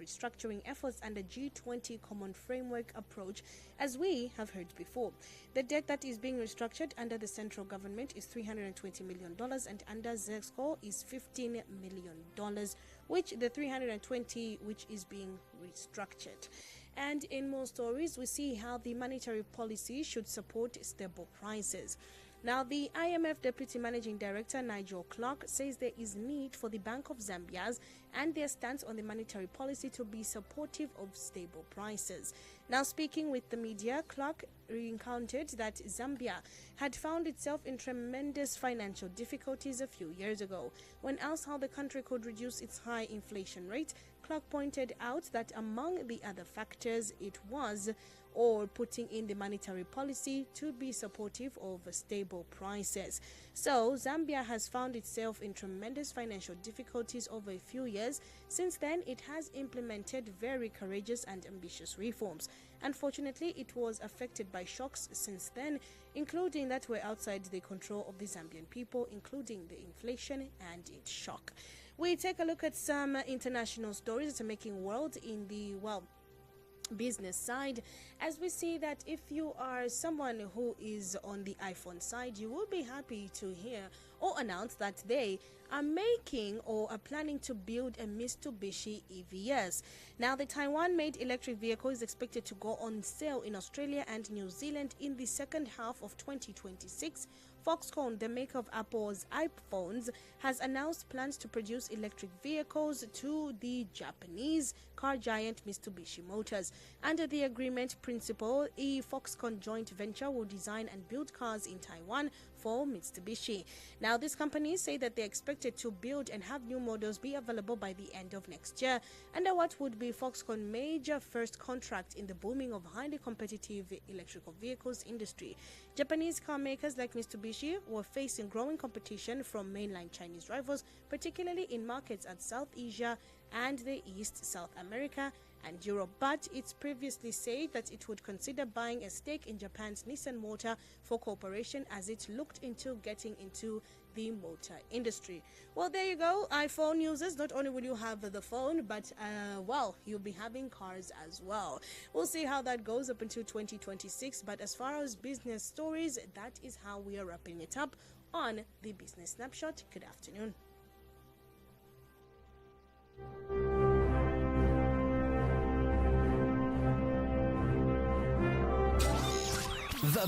restructuring efforts under G20 Common Framework approach, as we have heard before. The debt that is being restructured under the central government is $320 million and under ZEXCO is $15 million, which the 320 which is being restructured. And in more stories, we see how the monetary policy should support stable prices. Now, the IMF Deputy Managing Director Nigel Clark says there is need for the Bank of Zambia's and their stance on the monetary policy to be supportive of stable prices. Now, speaking with the media, Clark recounted that Zambia had found itself in tremendous financial difficulties a few years ago. When asked how the country could reduce its high inflation rate, Clark pointed out that among the other factors, it was putting in the monetary policy to be supportive of stable prices. So Zambia has found itself in tremendous financial difficulties over a few years. Since then, it has implemented very courageous and ambitious reforms. Unfortunately, it was affected by shocks since then, including that were outside the control of the Zambian people, including the inflation and its shock. We take a look at some international stories that are making world in the, business side, as we see that if you are someone who is on the iPhone side, you will be happy to hear or announce that they are making or are planning to build a Mitsubishi EVs. Now, the Taiwan-made electric vehicle is expected to go on sale in Australia and New Zealand in the second half of 2026. Foxconn, the maker of Apple's iPhones, has announced plans to produce electric vehicles to the Japanese car giant Mitsubishi Motors. Under the agreement principle, a Foxconn joint venture will design and build cars in Taiwan for Mitsubishi. Now, these companies say that they're expected to build and have new models be available by the end of next year, under what would be Foxconn's major first contract in the booming of highly competitive electrical vehicles industry. Japanese car makers like Mitsubishi were facing growing competition from mainland Chinese rivals, particularly in markets at South Asia and the East, South America and Europe. But it's previously said that it would consider buying a stake in Japan's Nissan Motor for cooperation as it looked into getting into the motor industry. Well, there you go, iPhone users. Not only will you have the phone, but you'll be having cars as well. We'll see how that goes up until 2026. But as far as business stories, that is how we are wrapping it up on the Business Snapshot. Good afternoon. The